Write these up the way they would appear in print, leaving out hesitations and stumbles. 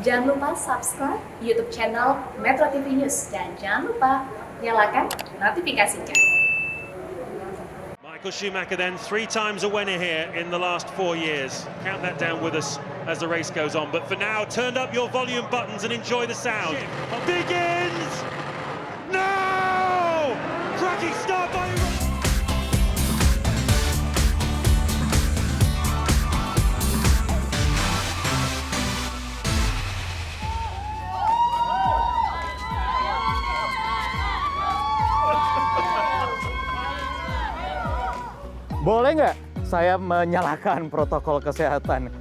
Jangan lupa subscribe YouTube channel Metro TV News dan jangan lupa nyalakan notifikasinya. Michael Schumacher then 3 times a winner here in the last 4 years. Count that down with us as the race goes on. But for now, turn up your volume buttons and enjoy the sound. Begins! No! Cracking start by... Boleh nggak saya menyalakan protokol kesehatan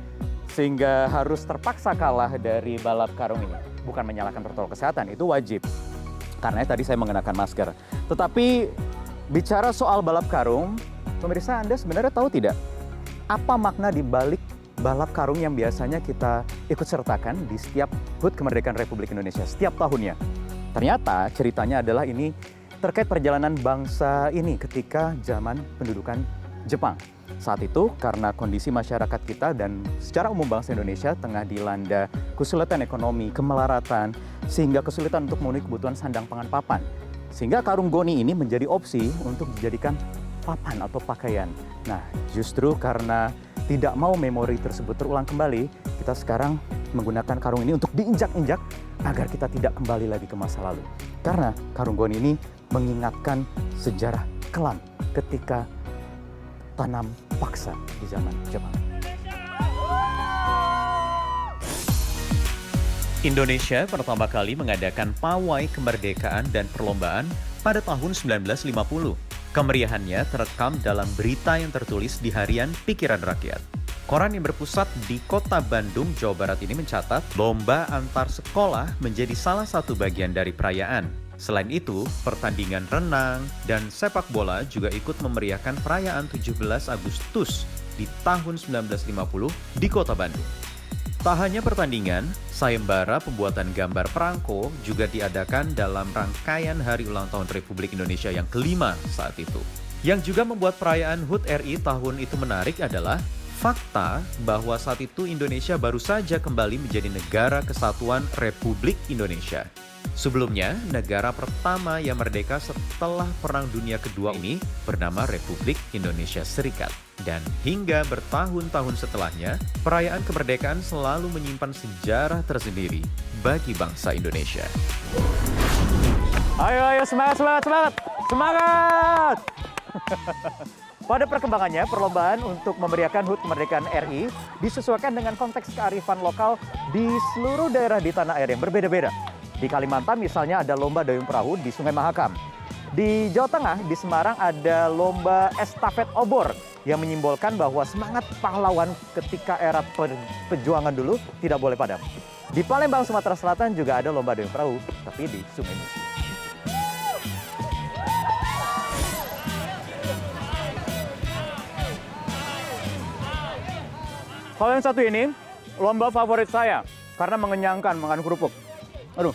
sehingga harus terpaksa kalah dari balap karung ini? Bukan menyalakan protokol kesehatan, itu wajib. Karena tadi saya mengenakan masker. Tetapi bicara soal balap karung, pemirsa Anda sebenarnya tahu tidak? Apa makna di balik balap karung yang biasanya kita ikut sertakan di setiap HUT Kemerdekaan Republik Indonesia setiap tahunnya? Ternyata ceritanya adalah ini terkait perjalanan bangsa ini ketika zaman pendudukan Jepang. Saat itu karena kondisi masyarakat kita dan secara umum bangsa Indonesia tengah dilanda kesulitan ekonomi, kemelaratan, sehingga kesulitan untuk memenuhi kebutuhan sandang pangan papan. Sehingga karung goni ini menjadi opsi untuk dijadikan papan atau pakaian. Nah, justru karena tidak mau memori tersebut terulang kembali, kita sekarang menggunakan karung ini untuk diinjak-injak agar kita tidak kembali lagi ke masa lalu. Karena karung goni ini mengingatkan sejarah kelam ketika tanam paksa di zaman Jepang. Indonesia pertama kali mengadakan pawai kemerdekaan dan perlombaan pada tahun 1950. Kemeriahannya terekam dalam berita yang tertulis di harian Pikiran Rakyat. Koran yang berpusat di kota Bandung, Jawa Barat ini mencatat lomba antar sekolah menjadi salah satu bagian dari perayaan. Selain itu, pertandingan renang dan sepak bola juga ikut memeriahkan perayaan 17 Agustus di tahun 1950 di kota Bandung. Tak hanya pertandingan, sayembara pembuatan gambar perangko juga diadakan dalam rangkaian Hari Ulang Tahun Republik Indonesia yang kelima saat itu. Yang juga membuat perayaan HUT RI tahun itu menarik adalah fakta bahwa saat itu Indonesia baru saja kembali menjadi negara kesatuan Republik Indonesia. Sebelumnya, negara pertama yang merdeka setelah Perang Dunia Kedua ini bernama Republik Indonesia Serikat. Dan hingga bertahun-tahun setelahnya, perayaan kemerdekaan selalu menyimpan sejarah tersendiri bagi bangsa Indonesia. Ayo, semangat, semangat, semangat! Semangat! Pada perkembangannya, perlombaan untuk memeriahkan HUT Kemerdekaan RI disesuaikan dengan konteks kearifan lokal di seluruh daerah di tanah air yang berbeda-beda. Di Kalimantan misalnya ada lomba dayung perahu di Sungai Mahakam. Di Jawa Tengah, di Semarang ada lomba estafet obor yang menyimbolkan bahwa semangat pahlawan ketika era perjuangan dulu tidak boleh padam. Di Palembang, Sumatera Selatan juga ada lomba dayung perahu, tapi di Sungai Musi. Kalau yang satu ini, lomba favorit saya karena mengenyangkan makan kerupuk. Aduh,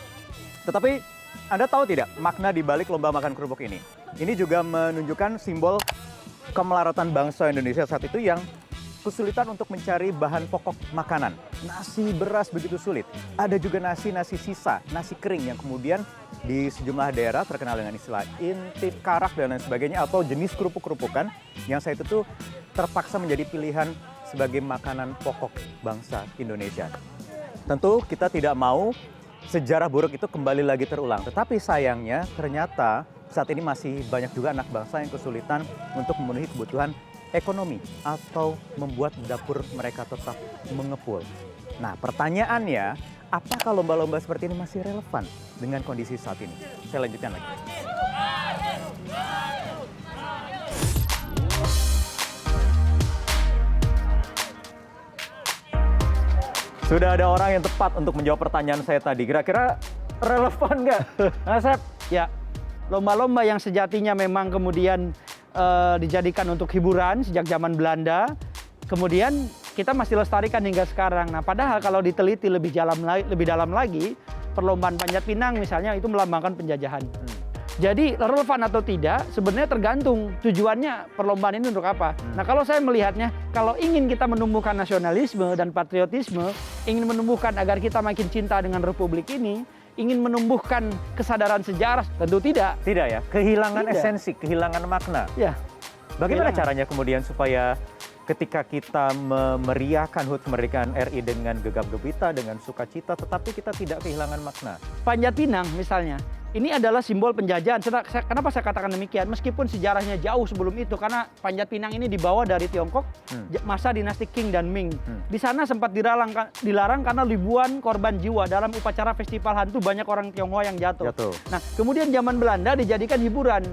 tetapi Anda tahu tidak makna di balik lomba makan kerupuk ini? Ini juga menunjukkan simbol kemelaratan bangsa Indonesia saat itu yang kesulitan untuk mencari bahan pokok makanan. Nasi, beras begitu sulit. Ada juga nasi sisa, nasi kering yang kemudian di sejumlah daerah terkenal dengan istilah intip karak dan lain sebagainya atau jenis kerupuk-kerupukan yang saat itu terpaksa menjadi pilihan sebagai makanan pokok bangsa Indonesia. Tentu kita tidak mau sejarah buruk itu kembali lagi terulang. Tetapi sayangnya ternyata saat ini masih banyak juga anak bangsa yang kesulitan untuk memenuhi kebutuhan ekonomi atau membuat dapur mereka tetap mengepul. Nah, pertanyaannya, apakah lomba-lomba seperti ini masih relevan dengan kondisi saat ini? Saya lanjutkan lagi. Sudah ada orang yang tepat untuk menjawab pertanyaan saya tadi. Kira-kira relevan nggak? Nah, Sep, ya, lomba-lomba yang sejatinya memang kemudian dijadikan untuk hiburan sejak zaman Belanda, kemudian kita masih lestarikan hingga sekarang. Nah, padahal kalau diteliti lebih dalam lagi, perlombaan panjat pinang misalnya itu melambangkan penjajahan. Jadi relevan atau tidak sebenarnya tergantung tujuannya perlombaan ini untuk apa. Nah kalau saya melihatnya, kalau ingin kita menumbuhkan nasionalisme dan patriotisme, ingin menumbuhkan agar kita makin cinta dengan republik ini, ingin menumbuhkan kesadaran sejarah, tentu tidak. Tidak ya, kehilangan Tidak. esensi, kehilangan makna. Ya. Bagaimana Kehilangan. caranya kemudian supaya ketika kita memeriahkan HUT kemerdekaan RI dengan gegap gempita, dengan sukacita, tetapi kita tidak kehilangan makna? Panjat Pinang misalnya, ini adalah simbol penjajahan. Kenapa saya katakan demikian? Meskipun sejarahnya jauh sebelum itu, karena Panjat Pinang ini dibawa dari Tiongkok masa dinasti Qing dan Ming. Di sana sempat dilarang karena ribuan korban jiwa dalam upacara festival hantu, banyak orang Tionghoa yang jatuh. Nah, kemudian zaman Belanda dijadikan hiburan.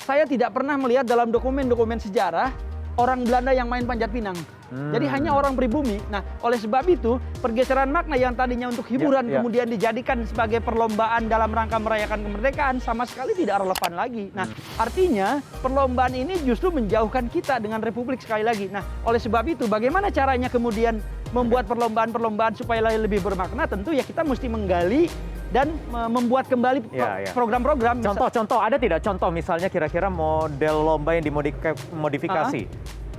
Saya tidak pernah melihat dalam dokumen-dokumen sejarah orang Belanda yang main panjat pinang. Jadi hanya orang pribumi. Nah, oleh sebab itu pergeseran makna yang tadinya untuk hiburan kemudian dijadikan sebagai perlombaan dalam rangka merayakan kemerdekaan sama sekali tidak relevan lagi. Nah, artinya perlombaan ini justru menjauhkan kita dengan republik sekali lagi. Nah, oleh sebab itu bagaimana caranya kemudian membuat perlombaan-perlombaan supaya lebih bermakna? Tentu ya kita mesti menggali dan membuat kembali program-program. Contoh-contoh, ada tidak contoh misalnya kira-kira model lomba yang dimodifikasi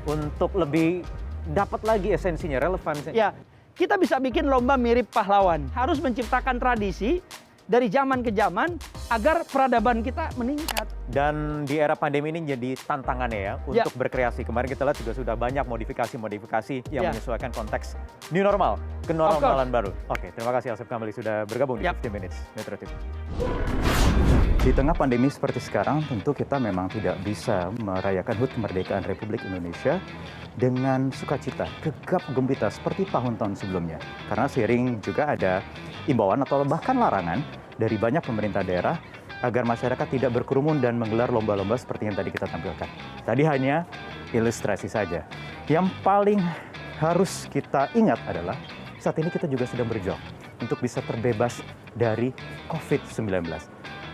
untuk lebih dapat lagi esensinya, relevansinya? Ya, kita bisa bikin lomba mirip pahlawan. Harus menciptakan tradisi dari zaman ke zaman agar peradaban kita meningkat. Dan di era pandemi ini jadi tantangannya ya untuk berkreasi. Kemarin kita lihat juga sudah banyak modifikasi-modifikasi yang menyesuaikan konteks new normal, kenormalan baru. Oke, terima kasih Asep Kamali sudah bergabung di 15 Minutes Metro TV. Di tengah pandemi seperti sekarang, tentu kita memang tidak bisa merayakan HUT kemerdekaan Republik Indonesia dengan sukacita, gegap gempita seperti tahun-tahun sebelumnya. Karena seiring juga ada imbauan atau bahkan larangan dari banyak pemerintah daerah agar masyarakat tidak berkerumun dan menggelar lomba-lomba seperti yang tadi kita tampilkan. Tadi hanya ilustrasi saja. Yang paling harus kita ingat adalah saat ini kita juga sedang berjuang untuk bisa terbebas dari COVID-19.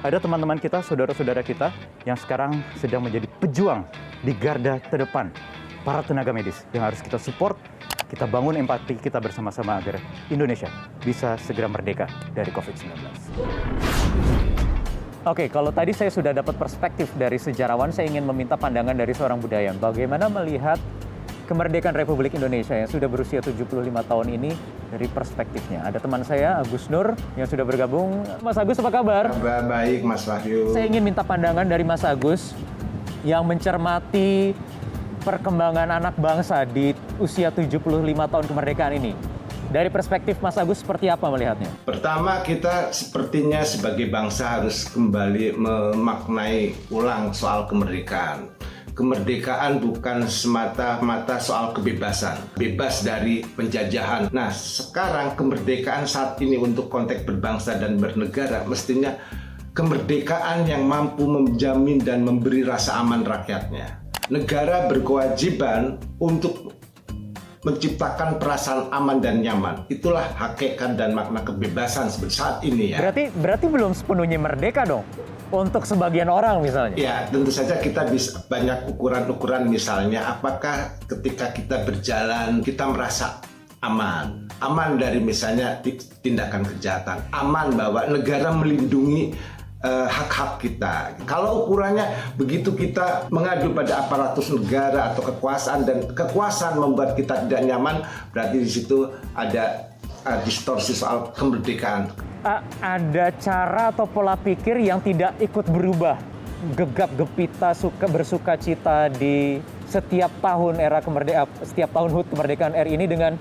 Ada teman-teman kita, saudara-saudara kita yang sekarang sedang menjadi pejuang di garda terdepan. Para tenaga medis yang harus kita support, kita bangun empati kita bersama-sama agar Indonesia bisa segera merdeka dari COVID-19. Oke, kalau tadi saya sudah dapat perspektif dari sejarawan, saya ingin meminta pandangan dari seorang budayawan. Bagaimana melihat kemerdekaan Republik Indonesia yang sudah berusia 75 tahun ini dari perspektifnya? Ada teman saya, Agus Nur, yang sudah bergabung. Mas Agus, apa kabar? Kabar baik, Mas Wahyu. Saya ingin minta pandangan dari Mas Agus yang mencermati perkembangan anak bangsa di usia 75 tahun kemerdekaan ini. Dari perspektif Mas Agus, seperti apa melihatnya? Pertama, kita sepertinya sebagai bangsa harus kembali memaknai ulang soal kemerdekaan. Kemerdekaan bukan semata-mata soal kebebasan, bebas dari penjajahan. Nah, sekarang kemerdekaan saat ini untuk konteks berbangsa dan bernegara mestinya kemerdekaan yang mampu menjamin dan memberi rasa aman rakyatnya. Negara berkewajiban untuk menciptakan perasaan aman dan nyaman. Itulah hakikat dan makna kebebasan saat ini ya. Berarti belum sepenuhnya merdeka dong? Untuk sebagian orang misalnya? Ya, tentu saja kita bisa banyak ukuran-ukuran, misalnya apakah ketika kita berjalan kita merasa aman. Aman dari misalnya tindakan kejahatan. Aman bahwa negara melindungi hak-hak kita. Kalau ukurannya begitu kita mengadu pada aparatus negara atau kekuasaan dan kekuasaan membuat kita tidak nyaman, berarti di situ ada distorsi soal kemerdekaan. Ada cara atau pola pikir yang tidak ikut berubah, gegap gempita bersuka cita di setiap tahun setiap tahun HUT kemerdekaan RI ini dengan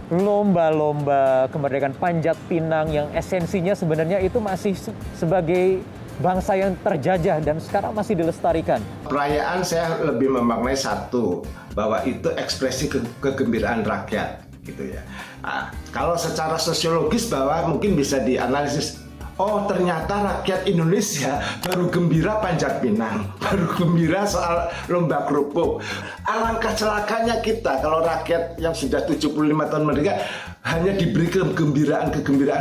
lomba-lomba kemerdekaan panjat pinang yang esensinya sebenarnya itu masih sebagai bangsa yang terjajah dan sekarang masih dilestarikan. Perayaan saya lebih memaknai satu, bahwa itu ekspresi kegembiraan rakyat gitu ya. Nah, kalau secara sosiologis bahwa mungkin bisa dianalisis, oh ternyata rakyat Indonesia baru gembira panjat pinang, baru gembira soal lomba kerupuk. Alangkah celakanya kita kalau rakyat yang sudah 75 tahun merdeka hanya diberi kegembiraan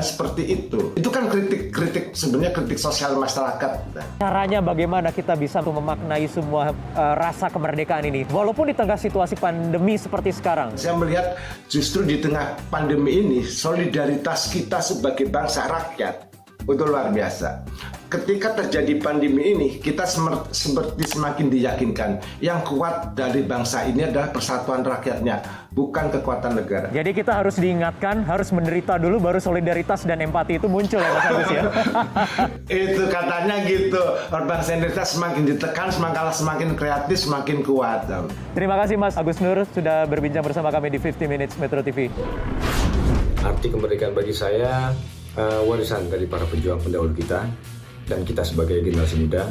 seperti itu. Itu kan kritik sebenarnya kritik sosial masyarakat. Caranya bagaimana kita bisa memaknai semua rasa kemerdekaan ini walaupun di tengah situasi pandemi seperti sekarang? Saya melihat justru di tengah pandemi ini solidaritas kita sebagai bangsa rakyat itu luar biasa. ketika terjadi pandemi ini, kita seperti semakin diyakinkan yang kuat dari bangsa ini adalah persatuan rakyatnya, bukan kekuatan negara. Jadi kita harus diingatkan, harus menderita dulu, baru solidaritas dan empati itu muncul ya Mas Agus ya? Itu katanya gitu. Bangsa Indonesia semakin ditekan, semakin kreatif, semakin kuat. Terima kasih Mas Agus Nur sudah berbincang bersama kami di 50 Minutes Metro TV. Arti kemerdekaan bagi saya warisan dari para pejuang pendahulu kita, dan kita sebagai generasi muda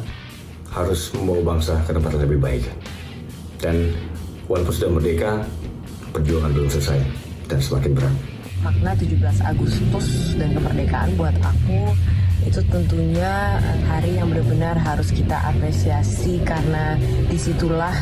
harus membawa bangsa ke tempat yang lebih baik. Dan walaupun sudah merdeka, perjuangan belum selesai dan semakin berat. Makna 17 Agustus dan kemerdekaan buat aku itu tentunya hari yang benar-benar harus kita apresiasi, karena disitulah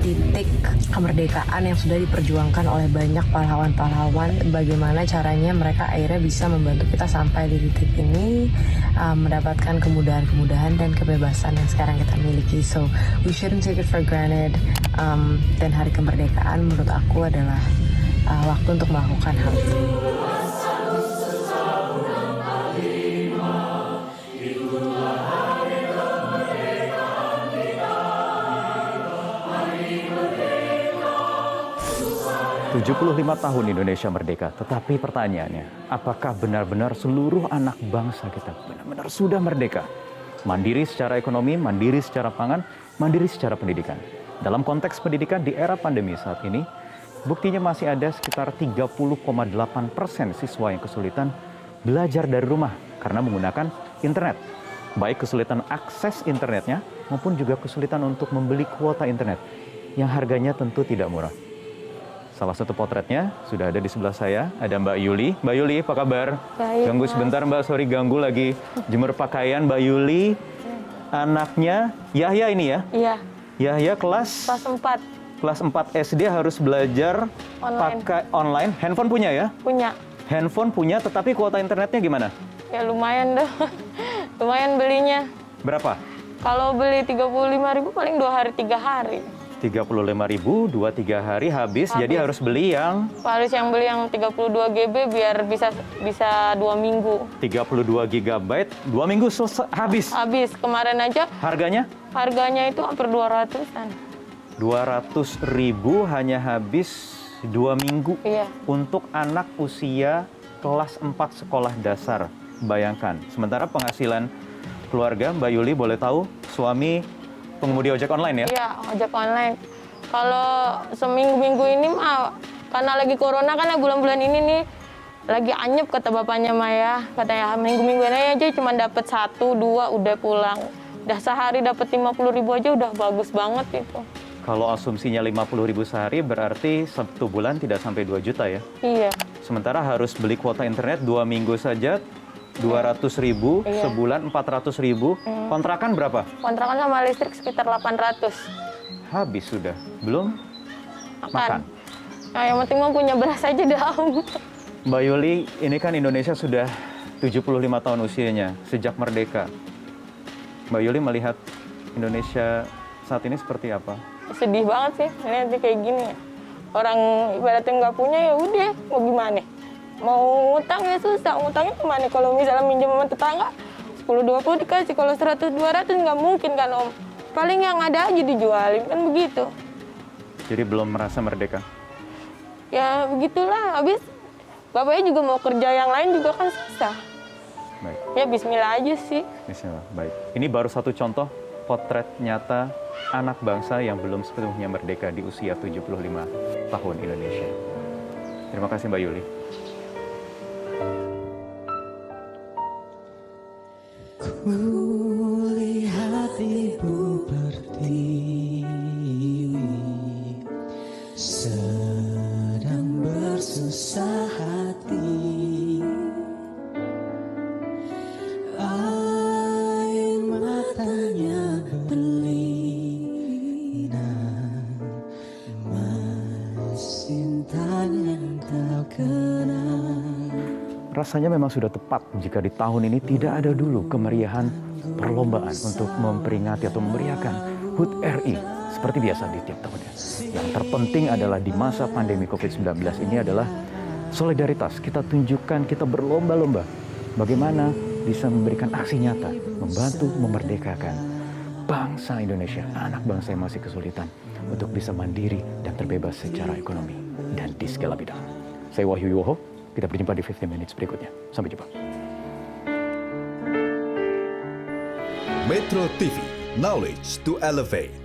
titik kemerdekaan yang sudah diperjuangkan oleh banyak pahlawan-pahlawan. Bagaimana caranya mereka akhirnya bisa membantu kita sampai di titik ini, mendapatkan kemudahan-kemudahan dan kebebasan yang sekarang kita miliki. So we shouldn't take it for granted. Dan hari kemerdekaan menurut aku adalah waktu untuk melakukan hal itu. 75 tahun Indonesia merdeka, tetapi pertanyaannya, apakah benar-benar seluruh anak bangsa kita benar-benar sudah merdeka? Mandiri secara ekonomi, mandiri secara pangan, mandiri secara pendidikan. Dalam konteks pendidikan di era pandemi saat ini, buktinya masih ada sekitar 30,8% siswa yang kesulitan belajar dari rumah karena menggunakan internet. Baik kesulitan akses internetnya maupun juga kesulitan untuk membeli kuota internet yang harganya tentu tidak murah. Salah satu potretnya sudah ada di sebelah saya, ada Mbak Yuli. Mbak Yuli, apa kabar? Baik, ganggu Mas. sebentar Mbak, sorry ganggu lagi jemur pakaian. Mbak Yuli, anaknya Yahya ini ya? Iya, Yahya kelas kelas 4 kelas 4 SD harus belajar Online. pakai online. Handphone punya ya? punya. Handphone punya, tetapi kuota internetnya gimana? Ya lumayan dah. Lumayan belinya. Berapa? Kalau beli 35.000 paling 2 hari 3 hari. 35.000, 2-3 hari habis, jadi harus beli yang Harus yang beli yang 32 GB biar bisa 2 minggu. 32 GB, 2 minggu habis. Habis kemarin aja Harganya? harganya itu hampir 200-an. 200.000 hanya habis 2 minggu Iya. untuk anak usia kelas 4 sekolah dasar. Bayangkan, sementara penghasilan keluarga, Mbak Yuli boleh tahu, suami pengemudi ojek online ya? Iya, ojek online. Kalau seminggu-minggu ini mah karena lagi corona kan ya, bulan-bulan ini nih lagi anyep kata bapaknya Maya. Katanya minggu-minggu ini aja cuma dapat 1-2 udah pulang. Udah sehari dapat 50.000 aja udah bagus banget itu. Kalau asumsinya 50.000 sehari berarti 1 bulan tidak sampai 2 juta ya? Iya. Sementara harus beli kuota internet 2 minggu saja 200.000, Iya. sebulan 400.000. Kontrakan berapa? Kontrakan sama listrik sekitar 800. Habis sudah. Belum makan. Nah, yang penting mah punya beras aja dah. Mbak Yuli, ini kan Indonesia sudah 75 tahun usianya sejak merdeka. Mbak Yuli melihat Indonesia saat ini seperti apa? Sedih banget sih lihatnya kayak gini ya. Orang ibaratnya nggak punya ya udah, mau gimana? Mau ngutang ya susah, ngutangnya kemana? Kalau misalnya minjem sama tetangga 10-20 dikasih, kalau 100-200 nggak mungkin kan Om. Paling yang ada aja dijualin, kan begitu. Jadi belum merasa merdeka? Ya begitulah, habis bapaknya juga mau kerja yang lain juga kan susah. Baik, Ya bismillah aja sih. bismillah. Baik. Ini baru satu contoh potret nyata anak bangsa yang belum sepenuhnya merdeka di usia 75 tahun Indonesia. Terima kasih Mbak Yuli. Kulihat ibu berdiri sedang bersusah hati, air matanya berlinang, mesintan yang tak kenal. Rasanya memang sudah tepat jika di tahun ini tidak ada dulu kemeriahan perlombaan untuk memperingati atau memeriahkan HUT RI seperti biasa di tiap tahunnya. Yang terpenting adalah di masa pandemi COVID-19 ini adalah solidaritas. Kita tunjukkan, kita berlomba-lomba bagaimana bisa memberikan aksi nyata, membantu memerdekakan bangsa Indonesia, anak bangsa yang masih kesulitan untuk bisa mandiri dan terbebas secara ekonomi dan di segala bidang. Saya Wahyu Yuwoho, kita berjumpa di 15 Minutes berikutnya. Sampai jumpa. Metro TV, knowledge to elevate.